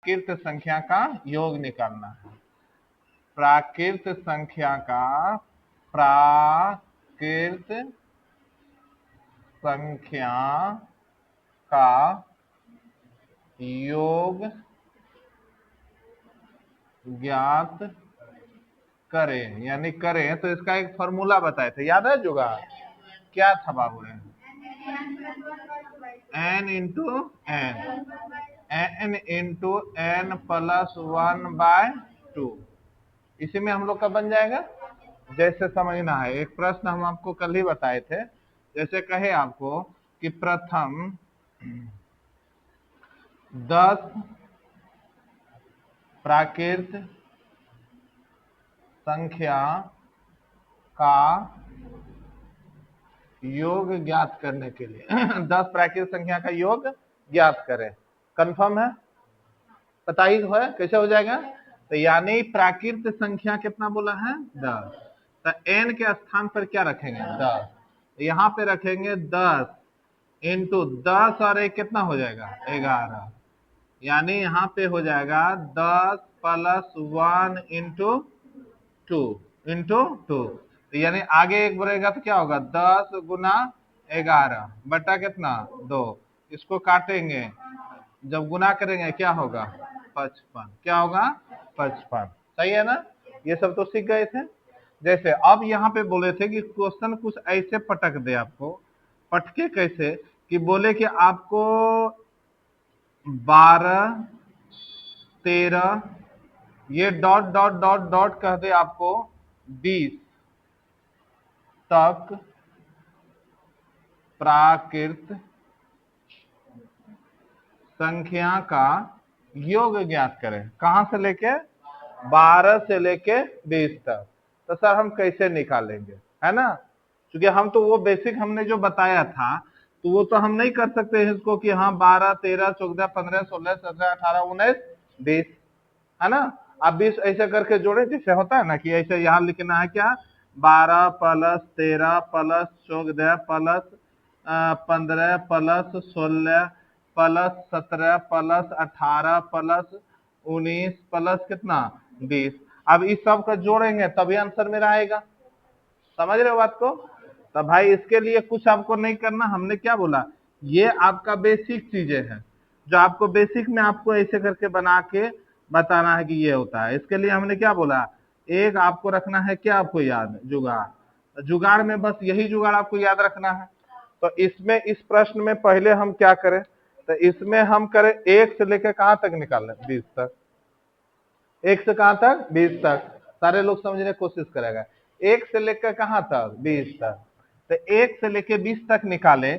प्राकृत संख्या का योग निकालना है। प्राकृत संख्या का प्राकृत संख्या का योग ज्ञात करें, यानी करें तो इसका एक फॉर्मूला बताए थे, याद है जुगाड़? क्या था बाबू? n into n plus 1/2। इसी में हम लोग का बन जाएगा। जैसे समझना है, एक प्रश्न हम आपको कल ही बताए थे। जैसे कहे आपको कि प्रथम 10 प्राकृत संख्या का योग ज्ञात करने के लिए 10 प्राकृत संख्या का योग ज्ञात करें। कंफर्म है? पता ही है कैसे हो जाएगा? तो यानी प्राकृत संख्या कितना बोला है? 10। तो n के स्थान पर क्या रखेंगे? 10। यहाँ पे रखेंगे 10 इंटू 10 और 1 कितना हो जाएगा? 11। यानी यहाँ पे हो जाएगा 10 प्लस 1 इंटू 2 यानी आगे एक बढ़ेगा तो क्या होगा? 10 गुना 11 बटा कितना? 2। इसको काटेंगे, जब गुना करेंगे क्या होगा? 55। क्या होगा? 55। सही है ना? ये सब तो सीख गए थे। जैसे अब यहाँ पे बोले थे कि क्वेश्चन कुछ ऐसे पटक दे आपको। पटके कैसे? कि बोले कि आपको 12 13 ये डॉट डॉट डॉट डॉट कह दे आपको 20 तक प्राकृत संख्या का योग ज्ञात करें। कहां से लेके? 12 से लेके 20 तक। तो सर हम कैसे निकालेंगे, है ना? क्योंकि हम तो वो बेसिक हमने जो बताया था तो वो तो हम नहीं कर सकते हैं इसको कि हाँ 12 13 14 15 16 17 18 19 20, है ना? आप 20 ऐसे करके जोड़े, जैसे होता है ना कि ऐसे यहाँ लिखना है क्या? 12 plus 13 plus 14 plus 15 plus 16 plus 17 plus 18 plus 19 plus कितना? 20। अब इस सब का जोड़ेंगे तभी आंसर मेरा आएगा। समझ रहे हो बात को? तो भाई इसके लिए कुछ आपको नहीं करना। हमने क्या बोला? ये आपका बेसिक चीजें हैं जो आपको बेसिक में आपको ऐसे करके बना के बताना है कि ये होता है। इसके लिए हमने क्या बोला? एक आपको रखना है क्या आपको याद? जुगाड़। जुगाड़ में बस यही जुगाड़ आपको याद रखना है। तो इसमें इस प्रश्न में पहले हम क्या करें? तो इसमें हम करें 1 से लेकर कहां तक निकाल लें? 20 तक। 1 से कहां तक? 20 तक। सारे लोग समझने की कोशिश करेगा। 1 से लेकर कहां तक? 20 तक। तो 1 से लेकर 20 तक निकाले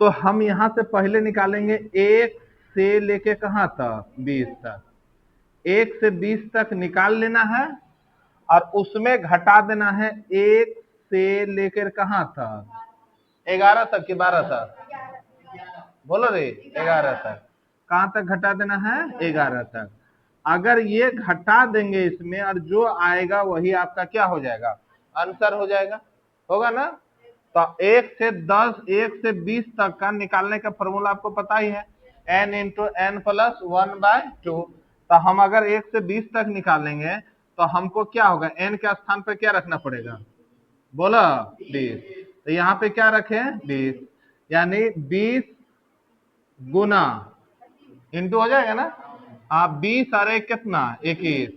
तो हम यहां से पहले निकालेंगे 1 से लेके कहां तक? 20 तक। 1 से 20 तक निकाल लेना है और उसमें घटा देना है 1 से लेकर कहां तक? 11 तक कि 12 तक? बोलो रे, 11 तक। कहां तक घटा देना है? 11 तक। अगर ये घटा देंगे इसमें और जो आएगा वही आपका क्या हो जाएगा? आंसर हो जाएगा। होगा ना? तो 1 से 10 1 से 20 तक का निकालने का फॉर्मूला आपको पता ही है, n इंटू n प्लस 1/2। तो हम अगर 1 से 20 तक निकालेंगे तो हमको क्या होगा? n के स्थान पर क्या रखना पड़ेगा? बोला 20। तो यहाँ पे क्या रखें? 20। यानी 20 गुना इंटू हो जाएगा ना? आप 20 और 1 कितना? 21।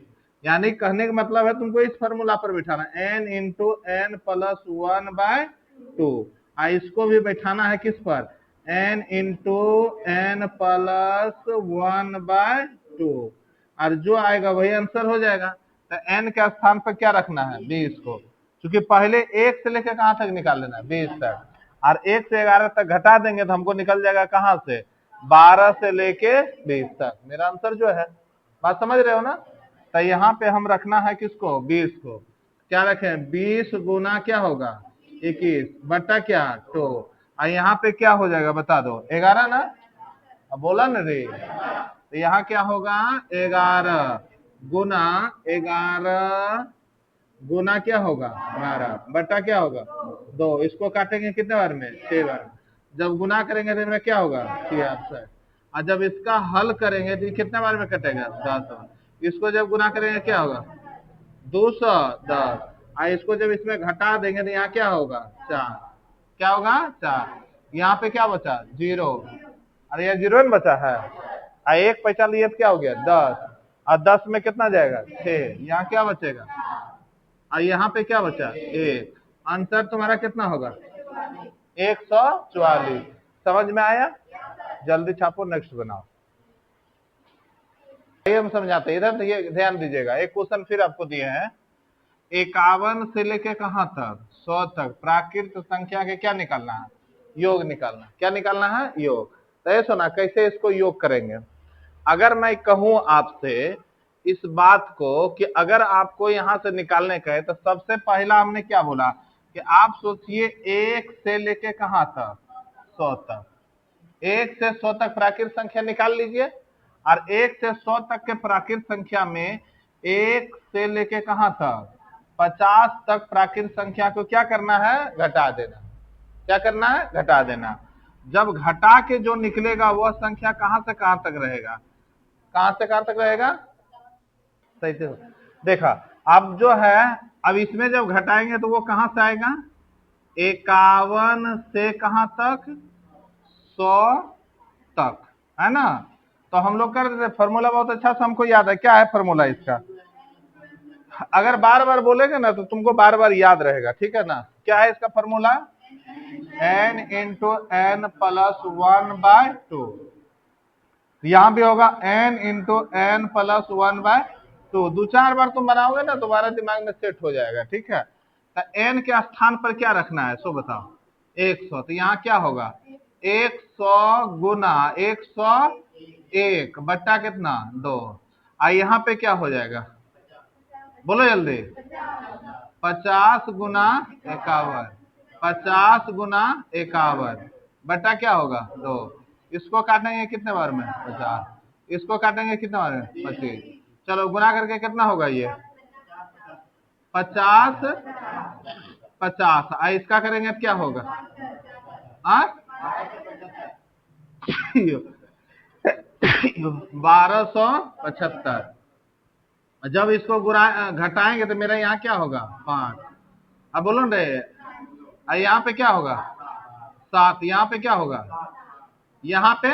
यानी कहने का मतलब है तुमको इस फॉर्मूला पर बिठाना n इंटू n प्लस 1/2। इसको भी बैठाना है किस पर? n इंटू n प्लस 1/2 और जो आएगा वही आंसर हो जाएगा। तो n के स्थान पर क्या रखना है? 20 को। क्योंकि पहले 1 से लेकर कहां तक निकाल लेना है? 20 तक। और 1 से 11 तक घटा देंगे तो हमको निकल जाएगा कहां से? 12 से लेके 20 तक। मेरा आंसर जो है, बात समझ रहे हो ना? तो यहाँ पे हम रखना है किसको? 20 को। क्या रखें? 20 गुना क्या होगा? 21 बटा क्या? 2। और यहाँ पे क्या हो जाएगा बता दो? 11 ना? अब बोला ना रे? तो यहाँ क्या होगा? 11 गुना 11 गुना क्या होगा? 12 बटा क्या होगा? 2। इसको काटेंगे कितने बार में? 6 बार। जब गुना करेंगे तो इनमें क्या होगा? 66। और जब इसका हल करेंगे तो ये कितने बार में कटेगा? 10 बार। इसको जब गुना करेंगे क्या होगा? 210। और इसको जब इसमें घटा देंगे तो यहाँ क्या होगा? 4। क्या होगा? 4। यहाँ पे क्या बचा? 0। अरे यहाँ 0 न बचा है। और 1 पैसा लिए तो क्या हो गया? 10। और 10 में कितना जाएगा? 6। यहाँ क्या बचेगा? और यहाँ पे क्या बचा? 1। आंसर तुम्हारा कितना होगा? 144। समझ में आया? जल्दी छापो, नेक्स्ट बनाओ। ये हम समझाते हैं, इधर ये ध्यान दीजिएगा। एक क्वेश्चन फिर आपको दिए हैं, 51 से लेके कहां तक? 100 तक प्राकृत संख्या के क्या निकालना है? योग निकालना। क्या निकालना है? योग। तो ये सुना कैसे इसको योग करेंगे। अगर मैं कहूं आपसे इस बात को कि अगर आपको यहां से निकालने का है तो सबसे पहला हमने क्या बोला कि आप सोचिए 1 से लेके कहां तक? 100 तक। 1 से 100 तक प्राकृत संख्या निकाल लीजिए। और 1 से 100 तक के प्राकृत संख्या में 1 से लेके कहां तक? 50 तक प्राकृत संख्या को क्या करना है? घटा देना। क्या करना है? घटा देना। जब घटा के जो निकलेगा वह संख्या कहां से कहां तक रहेगा? कहां से कहां तक रहेगा? सही से देखा। अब जो है, अब इसमें जब घटाएंगे तो वो कहां से आएगा? 51 से कहां तक? 100 तक, है ना? तो हम लोग कर देते। फॉर्मूला बहुत अच्छा से हमको याद है। क्या है फॉर्मूला इसका? अगर बार बार बोलेगे ना तो तुमको बार बार याद रहेगा, ठीक है ना? क्या है इसका formula? n into n plus 1/2। यहां भी होगा n इंटू एन प्लस 1/2। 2-4 बार तुम बनाओगे ना तुम्हारा दिमाग में सेट हो जाएगा, ठीक है? तो n के स्थान पर क्या रखना है सो बताओ? 100। तो यहाँ क्या होगा? 100 गुना 101 बट्टा कितना? 2। और यहाँ पे क्या हो जाएगा? बोलो जल्दी। 50 गुना 51। 50 गुना 51 बट्टा क्या होगा? 2। इसको काटेंगे कितने बार में? 50। इसको काटेंगे कितने बार में? 25। चलो गुना करके कितना होगा ये? 50 50। इसका करेंगे तो क्या होगा? 1275। जब इसको घटाएंगे तो मेरा यहाँ क्या होगा? 5। अब बोलो ना, यहाँ पे क्या होगा? 7। यहाँ पे क्या होगा? यहाँ पे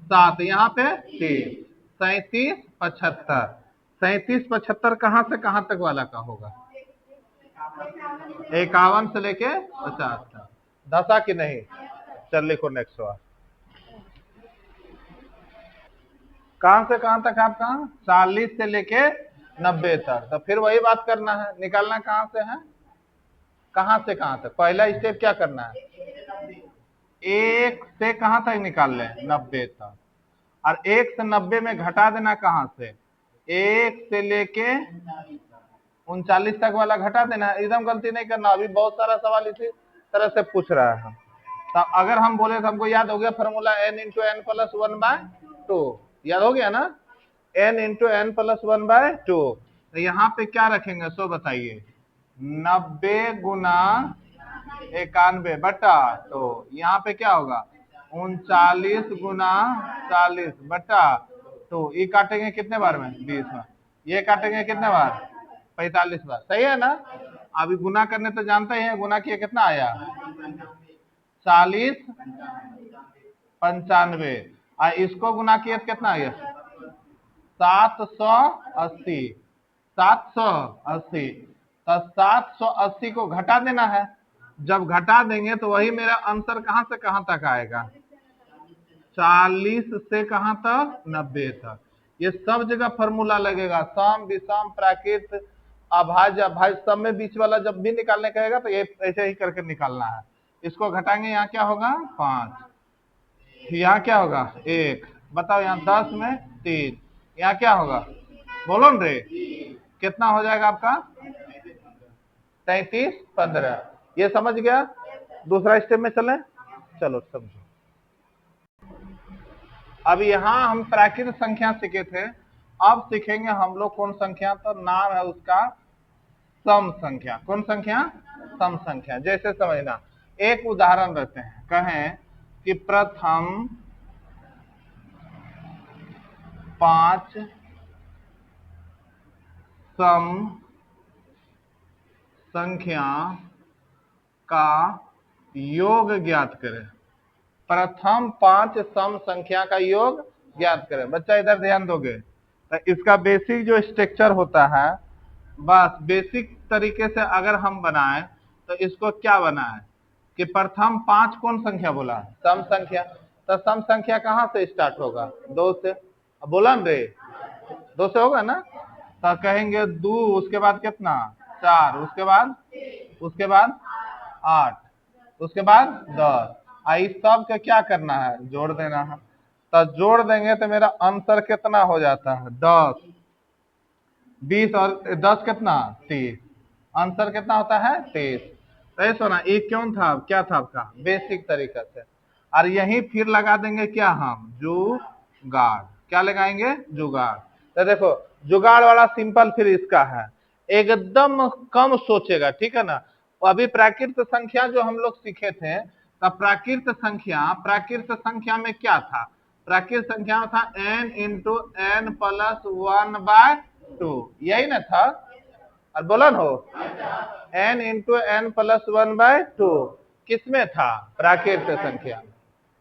7। यहाँ पे 3। 37 75। 37 75 कहां से कहां तक वाला का होगा? 51 से लेके 50 तक। दशा की नहीं? चल लिखो नेक्स्ट सवाल। कहां से कहां तक आपका? 40 से लेके 90 तक। तो फिर वही बात करना है, निकालना कहां से है? कहां से कहां तक? पहला स्टेप क्या करना है? 1 से कहां तक निकाल लें? 90 तक। और 1 से 90 में घटा देना कहां से? 1 से लेके 39 तक वाला घटा देना। एकदम गलती नहीं करना। अभी बहुत सारा सवाल इसी तरह से पूछ रहा है। तो अगर हम बोले तो हमको याद हो गया formula n into n plus 1/2। याद हो गया ना? n into n plus 1/2। तो यहाँ पे क्या रखेंगे सो बताइए? 90 गुना 91 बटा। तो यहाँ पे क्या होगा? 39 गुना 40 बटा। तो ये काटेंगे कितने बार में? 20 बार। ये काटेंगे कितने बार? 45 बार। सही है ना? अभी गुना करने तो जानते हैं, गुना किया कितना आया? 40 95। और इसको गुना किया तो कितना आया? 780। 780। तो 780 को घटा देना है। जब घटा देंगे तो वही मेरा आंसर कहां से कहां तक आएगा? 40 से कहां तक? 90 तक। ये सब जगह फॉर्मूला लगेगा। सम विषम प्राकृत अभाज्य अभाज्य सब में बीच वाला जब भी निकालने कहेगा तो ये ऐसे ही करके निकालना है। इसको घटाएंगे, यहाँ क्या होगा? 5। यहाँ क्या होगा? 1। बताओ यहाँ 10 में 3। यहाँ क्या होगा? बोलो न रे, कितना हो जाएगा आपका? 33 15। ये समझ गया? दूसरा स्टेप में चलें। चलो समझो। अब यहाँ हम प्राकृत संख्या सीखे थे। अब सीखेंगे हम लोग कौन संख्या? तो नाम है उसका सम संख्या। कौन संख्या? सम संख्या। जैसे समझना, एक उदाहरण रहते हैं। कहें कि प्रथम 5 सम संख्या का योग ज्ञात करें। प्रथम 5 सम संख्या का योग ज्ञात करें। बच्चा इधर ध्यान दोगे तो इसका बेसिक जो स्ट्रक्चर होता है, बस बेसिक तरीके से अगर हम बनाएं तो इसको क्या बनाएं कि प्रथम 5 कौन संख्या बोला? सम संख्या। तो सम संख्या कहां से स्टार्ट होगा? 2 से। अब बोला न रे, 2 से होगा ना। तो कहेंगे 2, उसके बाद कितना? 4, उसके बाद 8, उसके बाद 10। इस सब का क्या करना है? जोड़ देना है। तो जोड़ देंगे तो मेरा आंसर कितना हो जाता है? 10, 20 और 10 कितना? 30। आंसर कितना होता है? 30। तो सुना, ये क्यों था? क्या था आपका? बेसिक तरीका से। और यही फिर लगा देंगे क्या हम? जुगाड़। क्या लगाएंगे? जुगाड़। तो देखो जुगाड़ वाला सिंपल फिर इसका है, एकदम कम सोचेगा, ठीक है ना। अभी प्राकृत संख्या जो हम लोग सीखे थे, तब प्राकृत संख्या में क्या था? प्राकृत संख्या में था n इंटू n प्लस 1/2, यही ना था? और बोला हो n इंटू n प्लस 1/2 किसमें था? प्राकृत संख्या।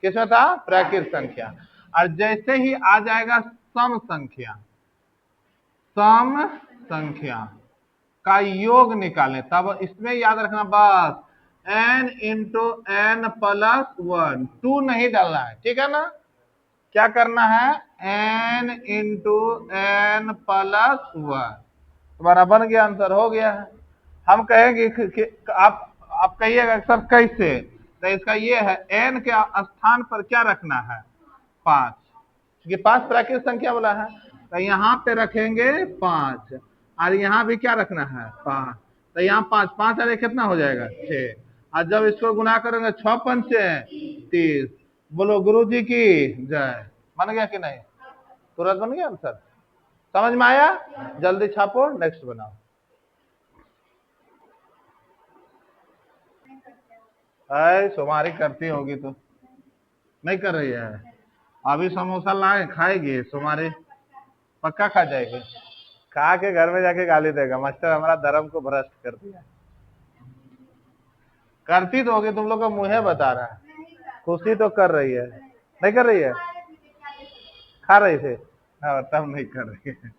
किसमें था? प्राकृत संख्या। और जैसे ही आ जाएगा सम संख्या का योग निकालें, तब इसमें याद रखना बस n इंटू n प्लस 1, 2 नहीं डालना है, ठीक है ना। क्या करना है? n into n plus 1। तुम्हारा बन गया, आंसर हो गया है। हम कहेंगे कि आप कहिएगा सर कैसे? तो इसका ये है, n के स्थान पर क्या रखना है? 5, क्योंकि 5 प्राकृत संख्या वाला है। तो यहाँ पे रखेंगे 5, और यहाँ भी क्या रखना है? 5। तो यहाँ 5 5 अरे कितना हो जाएगा? 6। और जब इसको गुना करेंगे 6 पंचे 30। बोलो गुरु जी की जय। बन गया कि नहीं? तुरंत बन गया आंसर। समझ में आया? जल्दी छापो, नेक्स्ट बनाओ। सोमारी करती होगी तो नहीं कर रही है। अभी समोसा लाए, खाएगी सोमारी, पक्का खा जाएगी। खा के घर में जाके गाली देगा, मास्टर हमारा धर्म को भ्रष्ट कर दिया। करती तो होगी, तुम लोग का मुंह बता रहा है। खुशी तो कर रही है, नहीं कर रही है? खा रही थे तब नहीं कर रही है।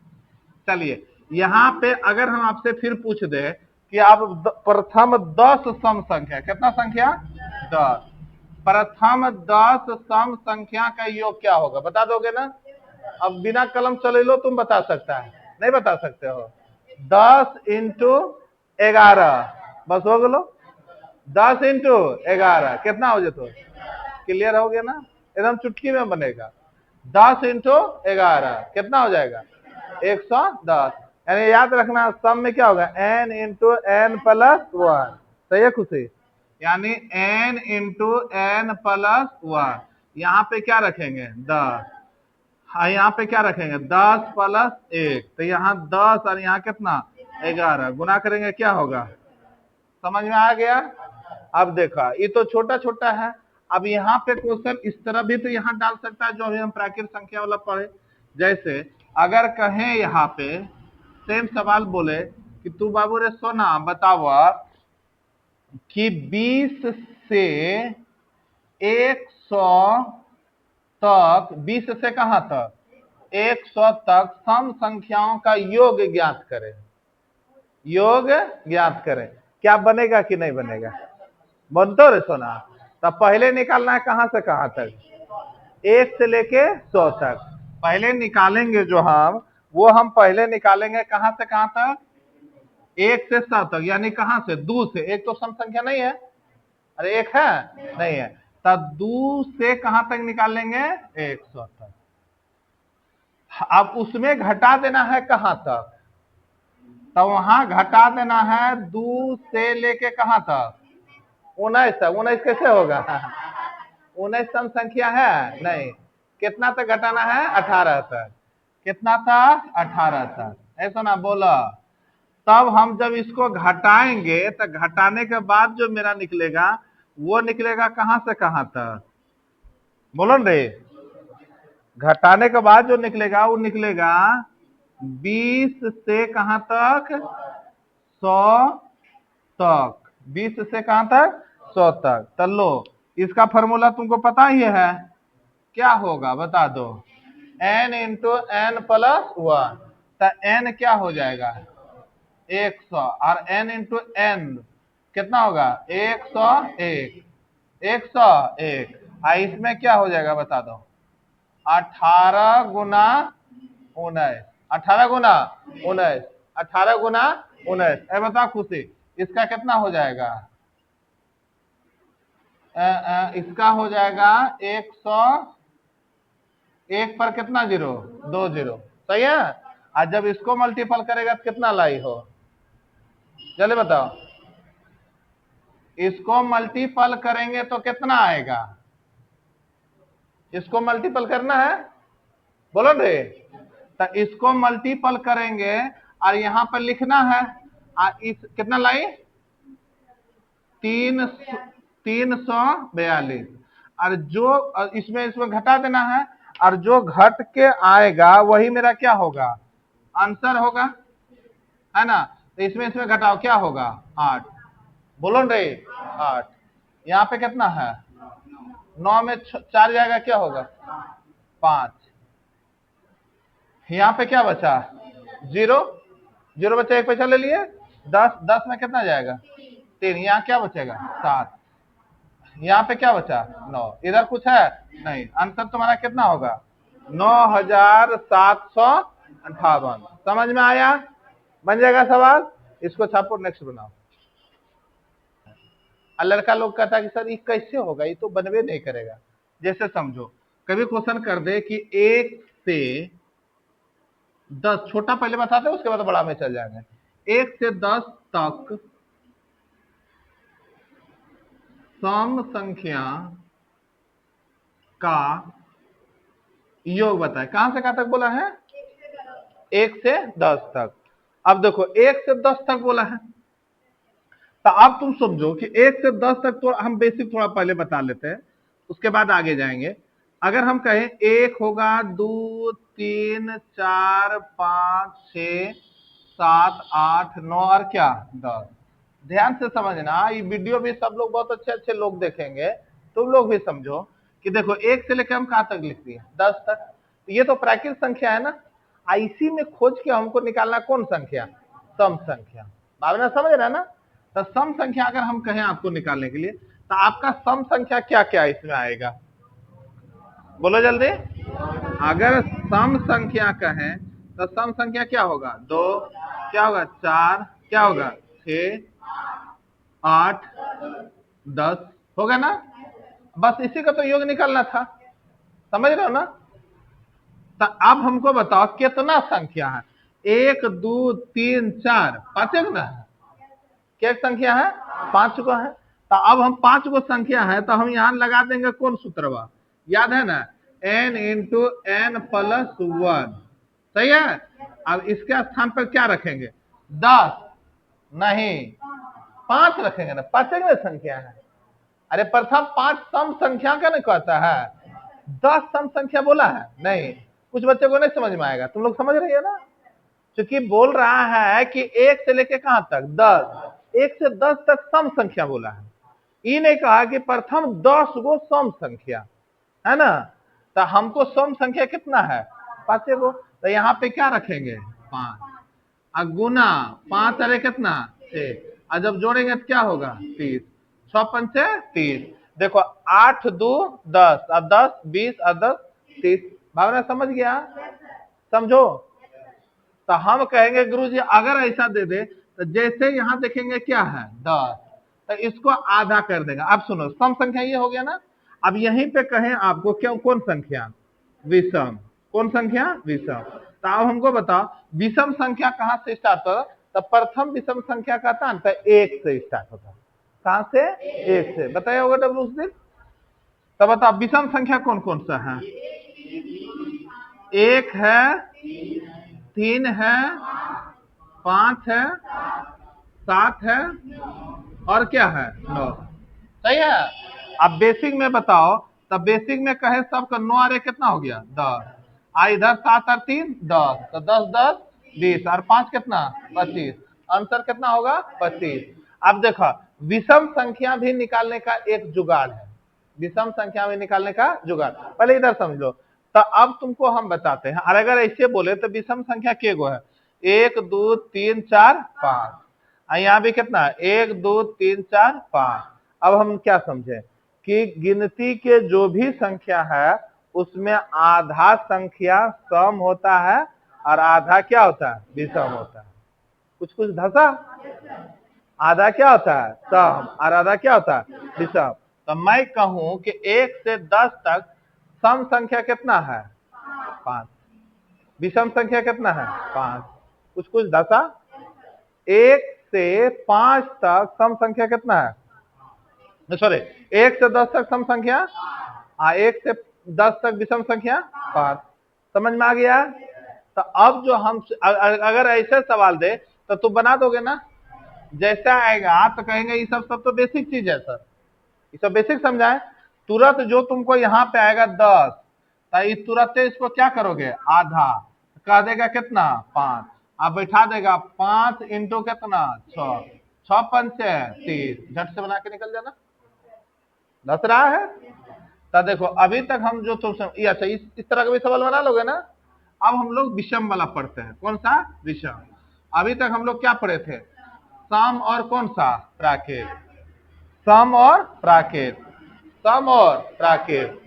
चलिए यहाँ पे अगर हम आपसे फिर पूछ दे कि आप प्रथम 10 सम संख्या, कितना संख्या? 10। प्रथम 10 सम संख्या का योग क्या होगा? बता दोगे ना? अब बिना कलम चले लो, तुम बता सकता है? नहीं बता सकते हो। 10 इंटू 11, बस हो गलो। 10 इंटू 11 कितना हो जाता? क्लियर हो गया ना? एकदम चुटकी में बनेगा। 10 इंटू 11 कितना हो जाएगा? 110। यानी याद रखना सम में क्या होगा? n into n plus 1। सही है खुशी? यानी n इंटू n प्लस 1। यहाँ पे क्या रखेंगे? 10। हाँ, यहाँ पे क्या रखेंगे? 10 प्लस 1। तो यहाँ 10 और यहाँ कितना? 11। गुना करेंगे क्या होगा? समझ में आ गया? अब देखा, ये तो छोटा छोटा है। अब यहाँ पे क्वेश्चन इस तरह भी तो यहाँ डाल सकता है, जो अभी हम प्राकृत संख्या वाला पढ़े। जैसे अगर कहें यहाँ पे सेम सवाल बोले कि तू बाबू रे सोना बताव कि 20 से 100 तक, 20 से कहां तक? 100 तक सम संख्याओं का योग ज्ञात करें। योग ज्ञात करें, क्या बनेगा कि नहीं बनेगा? बनतो रे सोना। तब पहले निकालना है कहां से कहां तक? 1 से लेके 100 तक पहले निकालेंगे। जो हम वो हम पहले निकालेंगे कहां से कहां तक? 1 से 100 तक, यानी कहां से? 2 से। एक तो सम संख्या नहीं है, अरे एक है नहीं है, तब 2 से कहां तक निकालेंगे? 100 तक। अब उसमें घटा देना है कहां तक? तो वहां घटा देना है 2 से लेके कहां तक? 19 तक। 19 कैसे होगा? 19 सम संख्या है नहीं। कितना तक घटाना है? 18 तक। कितना तक? 18 तक। ऐसा ना बोला। तब हम जब इसको घटाएंगे तो घटाने के बाद जो मेरा निकलेगा वो निकलेगा कहां से कहां तक? बोलो रे। घटाने के बाद जो निकलेगा वो निकलेगा 20 से कहां तक, 100 तक। 20 से कहां तक, 100 तक। तो लो, इसका फॉर्मूला तुमको पता ही है, क्या होगा बता दो, n इंटू एन प्लस 1। तो n क्या हो जाएगा 100, और n इंटू एन कितना होगा 101। 101 इसमें क्या हो जाएगा बता दो, 18 गुना 19, 18 गुना 19, 18 गुना 19। बता खुशी, इसका कितना हो जाएगा, इसका हो जाएगा 101 पर कितना जीरो, 2 जीरो, सही है। और जब इसको मल्टीपल करेगा तो कितना लाई हो, चले बताओ, इसको मल्टीपल करेंगे तो कितना आएगा, इसको मल्टीपल करना है, बोलो रे। तो इसको मल्टीपल करेंगे और यहां पर लिखना है, और इस कितना लाई 342, और जो इसमें घटा देना है, और जो घट के आएगा वही मेरा क्या होगा, आंसर होगा, है ना। तो इसमें घटाओ, क्या होगा 8, बोलो रे 8। यहाँ पे कितना है 9 में 4 जाएगा, क्या होगा 5। यहाँ पे क्या बचा 0, 0 बचा, 1 पैसा ले लिए, 10, 10 में कितना जाएगा 3, यहाँ क्या बचेगा 7, यहाँ पे क्या बचा 9, इधर कुछ है नहीं, आंसर तुम्हारा कितना होगा 9758। समझ में आया, बन जाएगा सवाल, इसको छापो, नेक्स्ट बनाओ। लड़का लोग कहता है कि सर ये कैसे होगा, ये तो बनवे नहीं करेगा। जैसे समझो, कभी क्वेश्चन कर दे कि 1 से 10, छोटा पहले बताते हैं उसके बाद बड़ा में चल जाएंगे। 1 से 10 तक सम संख्या का योग बताए। कहां से कहां तक बोला है, 1 से 10 तक। अब देखो 1 से 10 तक बोला है, तो अब तुम समझो कि 1 से 10 तक तो हम बेसिक थोड़ा पहले बता लेते हैं, उसके बाद आगे जाएंगे। अगर हम कहें 1 होगा, 2, 3, 4, 5, 6, 7, 8, 9 और क्या 10। ध्यान से समझना, ये वीडियो भी सब लोग बहुत अच्छे अच्छे लोग देखेंगे, तुम लोग भी समझो कि देखो 1 से लेकर हम कहां तक लिख दिए 10 तक। तो ये तो प्राकृत संख्या है ना, इसी में खोज के हमको निकालना कौन संख्या, सम संख्या। भावना समझ रहा है ना। तो सम संख्या अगर हम कहें आपको निकालने के लिए, तो आपका सम संख्या क्या क्या इसमें आएगा, बोलो जल्दी। अगर सम संख्या कहें तो सम संख्या क्या होगा 2, क्या होगा 4, क्या होगा 6, 8, 10 होगा ना। बस इसी का तो योग निकालना था, समझ रहे हो ना। तो अब हमको बताओ कितना संख्या है, 1, 2, 3, 4, 5 ना है, क्या संख्या है 5 को है। तो अब हम 5 को संख्या है, तो हम यहां लगा देंगे कौन सूत्रवा, याद है ना, n इंटू एन प्लस 1, सही है। अब इसके स्थान पर क्या रखेंगे 10 नहीं 5 रखेंगे ना, 5 संख्या है। अरे प्रथम 5 सम संख्या का नहीं कहता है, 10 सम संख्या बोला है नहीं। कुछ बच्चे को नहीं समझ में आएगा, तुम लोग समझ रही है ना, क्योंकि बोल रहा है कि 1 से लेके कहां तक 10, 1 से 10 तक सम संख्या बोला है, ये नहीं कहा कि प्रथम 10 गो सम संख्या, है ना। तो हमको सम संख्या कितना है 5 गो, तो यहाँ पे क्या रखेंगे 5, गुना 5 अरे कितना 6, और जब जोड़ेंगे तो क्या होगा 30, 6 पंचे 30। देखो 8, 2, 10 और 10, 20 और 10, 30। भावना समझ गया, समझो। तो हम कहेंगे गुरुजी अगर ऐसा दे दे, तो जैसे यहां देखेंगे क्या है 10, तो इसको आधा कर देगा। अब सुनो, सम संख्या ये हो गया ना। अब यहीं पे कहें आपको क्यों, कौन संख्या विषम, कौन संख्या विषम। तो अब हमको बताओ विषम संख्या कहां से स्टार्ट होता, तो प्रथम विषम संख्या का था तो 1 से स्टार्ट होता, कहां से 1 से, बताया होगा डब्लू उस दिन। तो बताओ विषम संख्या कौन कौन सा है, 1 है, 3 है, 5 है, 7 है, और क्या है 9, सही है। अब बेसिक में बताओ तब बेसिक में कहे सबका 9 और 1 कितना हो गया 10, इधर 7 और 3 10, तो 10 10 20 और 5 कितना 25, आंसर कितना होगा 25। अब देखो विषम संख्या भी निकालने का एक जुगाड़ है, विषम संख्या में निकालने का जुगाड़, पहले इधर समझ लो। तो अब तुमको हम बताते हैं, और अगर ऐसे बोले तो विषम संख्या के गो है 1 2 3 4 5, यहाँ भी कितना 1 2 3 4 5। अब हम क्या समझे कि गिनती के जो भी संख्या है उसमें आधा संख्या सम होता है और आधा क्या होता है विषम होता है। कुछ कुछ धसा, आधा क्या होता है सम और आधा क्या होता है विषम। तो मैं कहूं कि 1 से 10 तक सम संख्या कितना है 5, विषम संख्या कितना है 5। कुछ कुछ धसा। 1 से 5 तक सम संख्या कितना है, सॉरी 1 से 10 तक सम संख्या, 1 से 10 तक विषम संख्या 5। समझ में आ गया। तो अब जो हम अगर ऐसे सवाल दे तो तुम बना दोगे ना, जैसा आएगा तो कहेंगे ये सब तो बेसिक चीज है सर, ये सब बेसिक समझाए। तुरंत जो तुमको यहाँ पे आएगा 10, तो इस तुरंत इसको क्या करोगे आधा, कह देगा कितना 5, अब बैठा देगा 5 इंटू कितना 6, 6 5 30, झट से बना के निकल जाना। दस रहा है। तो देखो अभी तक हम जो तुम अच्छा इस तरह का भी सवाल बना लोगे ना। अब हम लोग विषम वाला पढ़ते हैं, कौन सा विषम। अभी तक हम लोग क्या पढ़े थे, सम और कौन सा प्राकृत, सम और प्राकृत, सम और प्राकृत,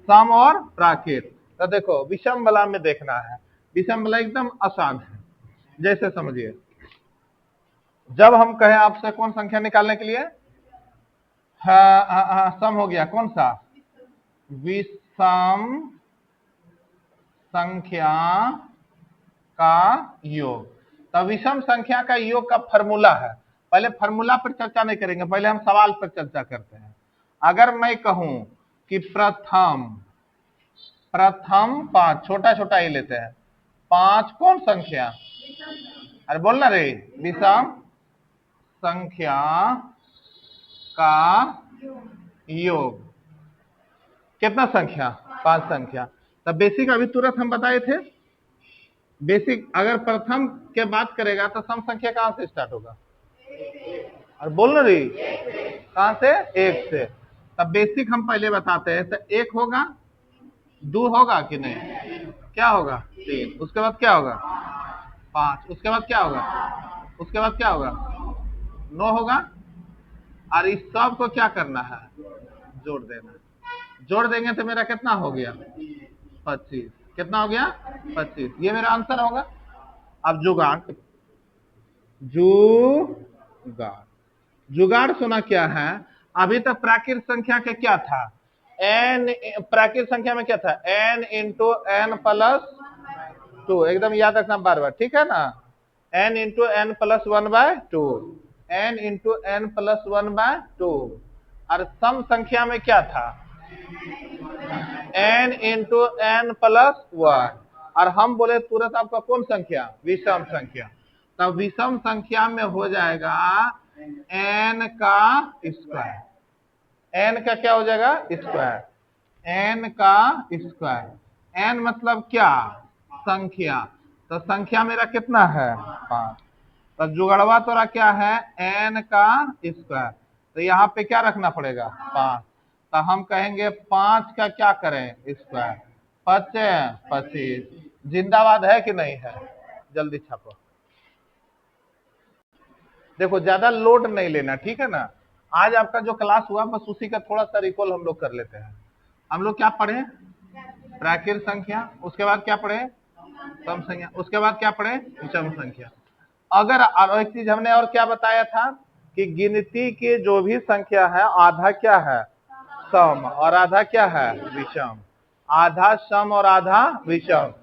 सम और प्राकृत। तो देखो विषम वाला में देखना है, विषम वाला एकदम आसान है। जैसे समझिए जब हम कहें आपसे कौन संख्या निकालने के लिए, सम हो गया कौन सा विषम संख्या का योग। तो विषम संख्या का योग का फॉर्मूला है, पहले फॉर्मूला पर चर्चा नहीं करेंगे, पहले हम सवाल पर चर्चा करते हैं। अगर मैं कहूं कि प्रथम 5, छोटा छोटा ही लेते हैं, 5 कौन संख्या, अरे बोलना रे, विषम संख्या का योग कितना संख्या 5 संख्या। तो बेसिक अभी तुरंत हम बताए थे, बेसिक अगर प्रथम के बात करेगा तो सम संख्या कहां से स्टार्ट होगा, और बोलना रे कहां से 1 से। तब बेसिक हम पहले बताते हैं, तो 1 होगा, 2 होगा कि नहीं, क्या होगा 3, उसके बाद क्या होगा 5, उसके बाद क्या होगा, उसके बाद क्या होगा 9 होगा। और इस सब को क्या करना है जोड़ देना, जोड़ देंगे तो मेरा कितना हो गया 25, कितना हो गया 25, ये मेरा आंसर होगा। अब जुगाड़, जुगाड़ सुना क्या है, अभी तक प्राकृत संख्या के क्या था n, प्राकृत संख्या में क्या था n इंटू n प्लस 2, एकदम याद रखना बार बार, ठीक है ना, n into n plus 1/2, n into n plus 1/2। और सम संख्या में क्या था n इंटू n प्लस 1, और हम बोले तुरंत आपका कौन संख्या विषम संख्या। तब विषम संख्या में हो जाएगा n का स्क्वायर, n का क्या हो जाएगा स्क्वायर, n का स्क्वायर, n मतलब क्या संख्या, तो संख्या मेरा कितना है 5। तो जुगड़वा तोरा क्या है n का स्क्वायर, तो यहाँ पे क्या रखना पड़ेगा 5। तो हम कहेंगे 5 का क्या करें स्क्वायर, 5 25, जिंदाबाद है कि नहीं है, जल्दी छापो। देखो ज्यादा लोड नहीं लेना, ठीक है ना। आज आपका जो क्लास हुआ बस उसी का थोड़ा सा रिकॉल हम लोग कर लेते हैं। हम लोग क्या पढ़े प्राकृत संख्या, उसके बाद क्या पढ़े सम संख्या, उसके बाद क्या पढ़े विषम संख्या। अगर और एक चीज हमने और क्या बताया था कि गिनती की जो भी संख्या है आधा क्या है सम और आधा क्या है विषम, आधा सम और आधा विषम।